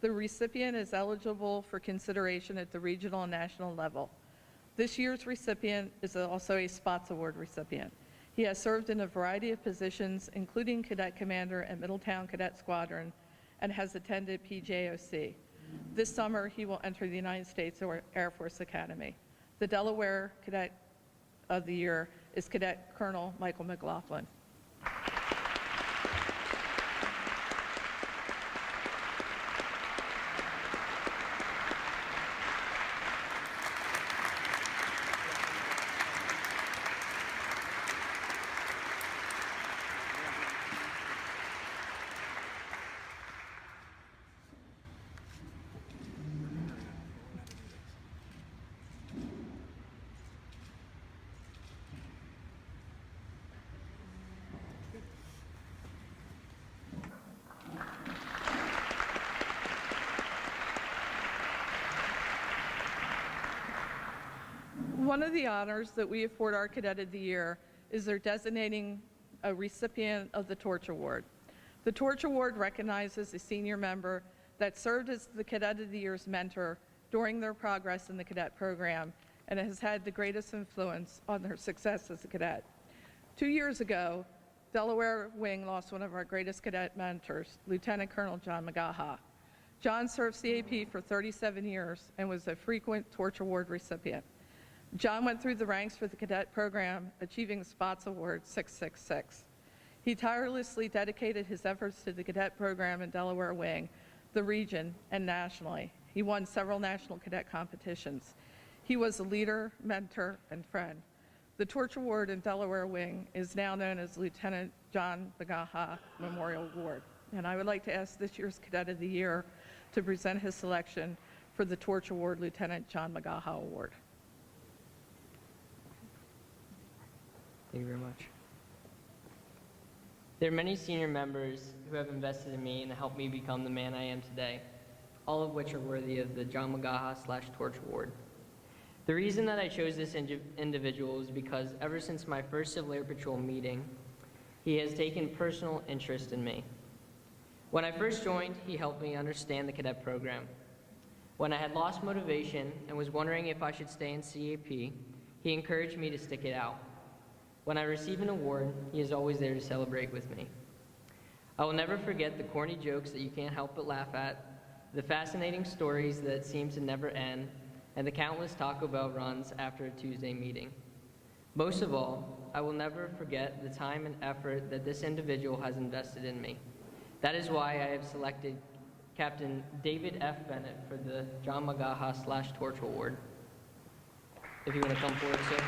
The recipient is eligible for consideration at the regional and national level. This year's recipient is also a Spots Award recipient. He has served in a variety of positions, including Cadet Commander at Middletown Cadet Squadron, and has attended PJOC. This summer, he will enter the United States Air Force Academy. The Delaware Cadet of the Year is Cadet Colonel Michael McLaughlin. One of the honors that we afford our Cadet of the Year is their designating a recipient of the Torch Award. The Torch Award recognizes a senior member that served as the Cadet of the Year's mentor during their progress in the cadet program and has had the greatest influence on their success as a cadet. 2 years ago, Delaware Wing lost one of our greatest cadet mentors, Lieutenant Colonel John McGaha. John served CAP for 37 years and was a frequent Torch Award recipient. John went through the ranks for the cadet program, achieving the Spots Award 666. He tirelessly dedicated his efforts to the cadet program in Delaware Wing, the region, and nationally. He won several national cadet competitions. He was a leader, mentor, and friend. The Torch Award in Delaware Wing is now known as Lieutenant John McGaha Memorial Award. And I would like to ask this year's Cadet of the Year to present his selection for the Torch Award, Lieutenant John McGaha Award. Thank you very much. There are many senior members who have invested in me and helped me become the man I am today, all of which are worthy of the John McGaha/Torch Award. The reason that I chose this individual is because ever since my first Civil Air Patrol meeting, he has taken personal interest in me. When I first joined, he helped me understand the cadet program. When I had lost motivation and was wondering if I should stay in CAP, he encouraged me to stick it out. When I receive an award, he is always there to celebrate with me. I will never forget the corny jokes that you can't help but laugh at, the fascinating stories that seem to never end, and the countless Taco Bell runs after a Tuesday meeting. Most of all, I will never forget the time and effort that this individual has invested in me. That is why I have selected Captain David F. Bennett for the John McGaha/Torch Award. If you want to come forward, sir.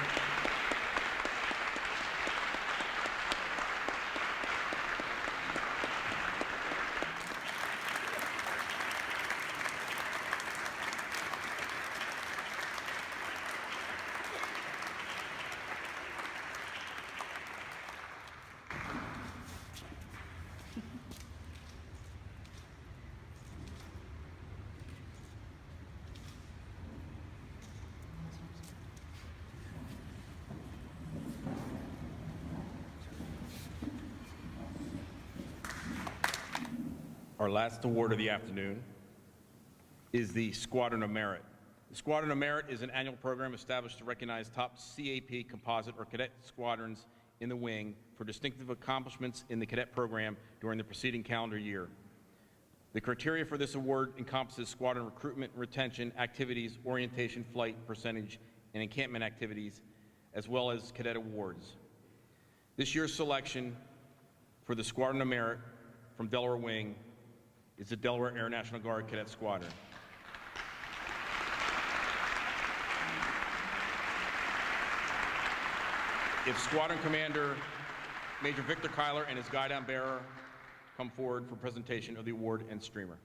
Our last award of the afternoon is the Squadron of Merit. The Squadron of Merit is an annual program established to recognize top CAP composite or cadet squadrons in the wing for distinctive accomplishments in the cadet program during the preceding calendar year. The criteria for this award encompasses squadron recruitment and retention activities, orientation, flight percentage, and encampment activities, as well as cadet awards. This year's selection for the Squadron of Merit from Delaware Wing is the Delaware Air National Guard Cadet Squadron. If Squadron Commander Major Victor Kyler and his guidon bearer come forward for presentation of the award and streamer.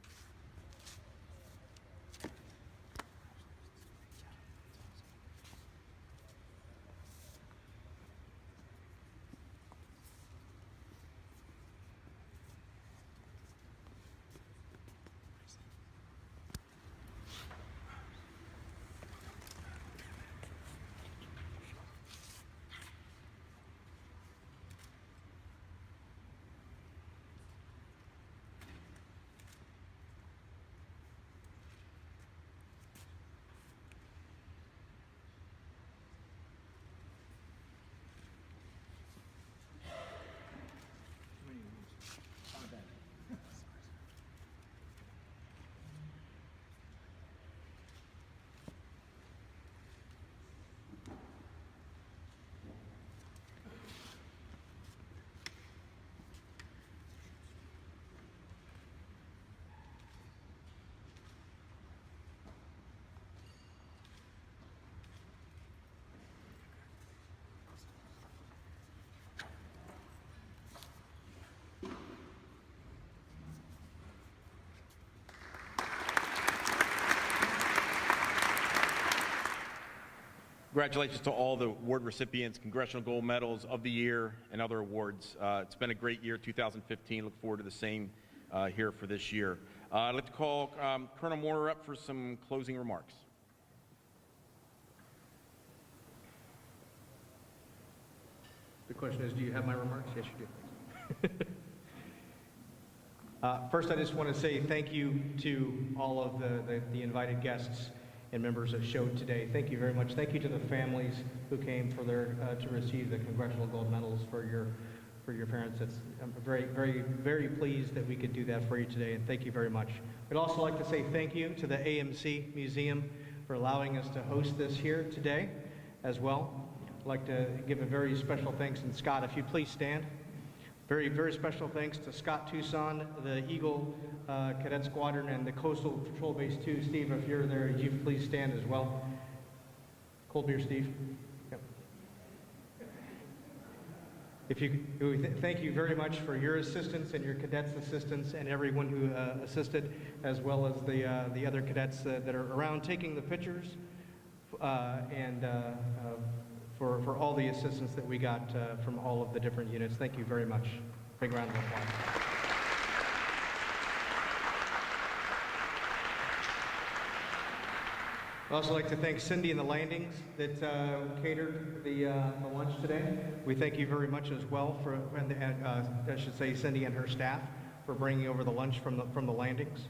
Congratulations to all the award recipients, Congressional Gold Medals of the Year, and other awards. It's been a great year, 2015. Look forward to the same here for this year. I'd like to call Colonel Moore up for some closing remarks. The question is, do you have my remarks? Yes, you do. First, I just want to say thank you to all of the invited guests and members that showed today. Thank you very much. Thank you to the families who came for their to receive the Congressional Gold Medals for your parents. I'm very pleased that we could do that for you today, and thank you very much. We'd also like to say thank you to the AMC Museum for allowing us to host this here today as well. I'd like to give a very special thanks, and Scott, if you please stand. Very special thanks to Scott Tucson, the Eagle Cadet Squadron, and the Coastal Patrol Base 2. Steve, if you're there, would you please stand as well? Cold beer, Steve. Yep. Thank you very much for your assistance and your cadets' assistance and everyone who assisted, as well as the other cadets that are around taking the pictures, and for all the assistance that we got from all of the different units. Thank you very much. Big round of applause. I'd also like to thank Cindy and the Landings that catered the lunch today. We thank you very much as well for, I should say, Cindy and her staff for bringing over the lunch from the Landings.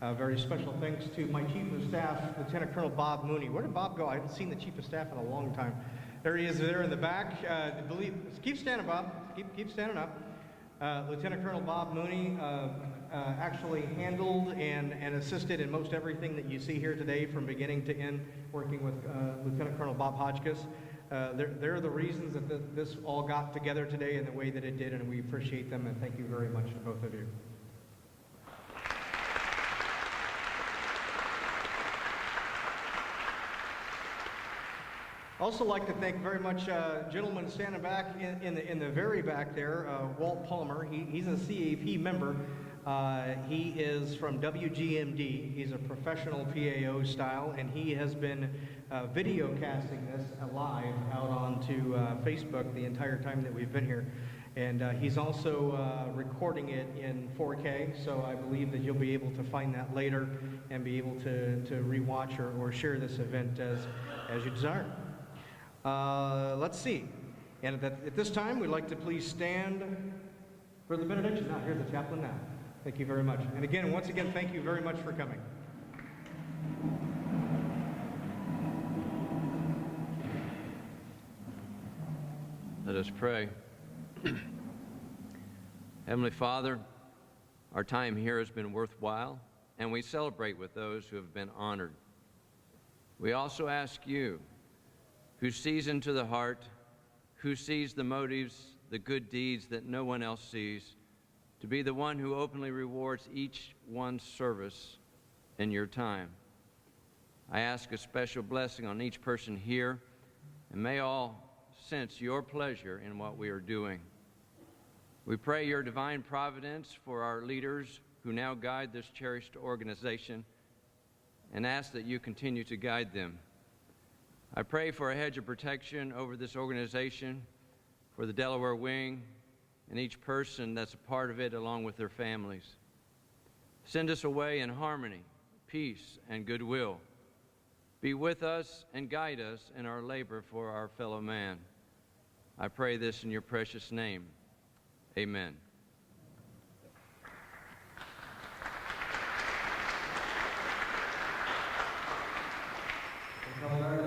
Very special thanks to my Chief of Staff, Lieutenant Colonel Bob Mooney. Where did Bob go? I haven't seen the Chief of Staff in a long time. There he is there in the back. Keep standing, Bob. Keep standing up. Lieutenant Colonel Bob Mooney actually handled and assisted in most everything that you see here today from beginning to end, working with Lieutenant Colonel Bob Hotchkiss. They're the reasons that this all got together today in the way that it did, and we appreciate them, and thank you very much to both of you. Also like to thank very much gentleman standing back in the very back there, Walt Palmer. He's a CAP member. He is from WGMD. He's a professional PAO style, and he has been video casting this live out onto Facebook the entire time that we've been here. And he's also recording it in 4K, so I believe that you'll be able to find that later and be able to rewatch or share this event as you desire. Let's see. And at this time, we'd like to please stand for the benediction. Now, here's the chaplain now. Thank you very much. And again, once again, thank you very much for coming. Let us pray. Heavenly Father, our time here has been worthwhile, and we celebrate with those who have been honored. We also ask you, who sees into the heart, who sees the motives, the good deeds that no one else sees, to be the one who openly rewards each one's service in your time. I ask a special blessing on each person here, and may all sense your pleasure in what we are doing. We pray your divine providence for our leaders who now guide this cherished organization, and ask that you continue to guide them. I pray for a hedge of protection over this organization, for the Delaware Wing, and each person that's a part of it along with their families. Send us away in harmony, peace, and goodwill. Be with us and guide us in our labor for our fellow man. I pray this in your precious name. Amen. Delaware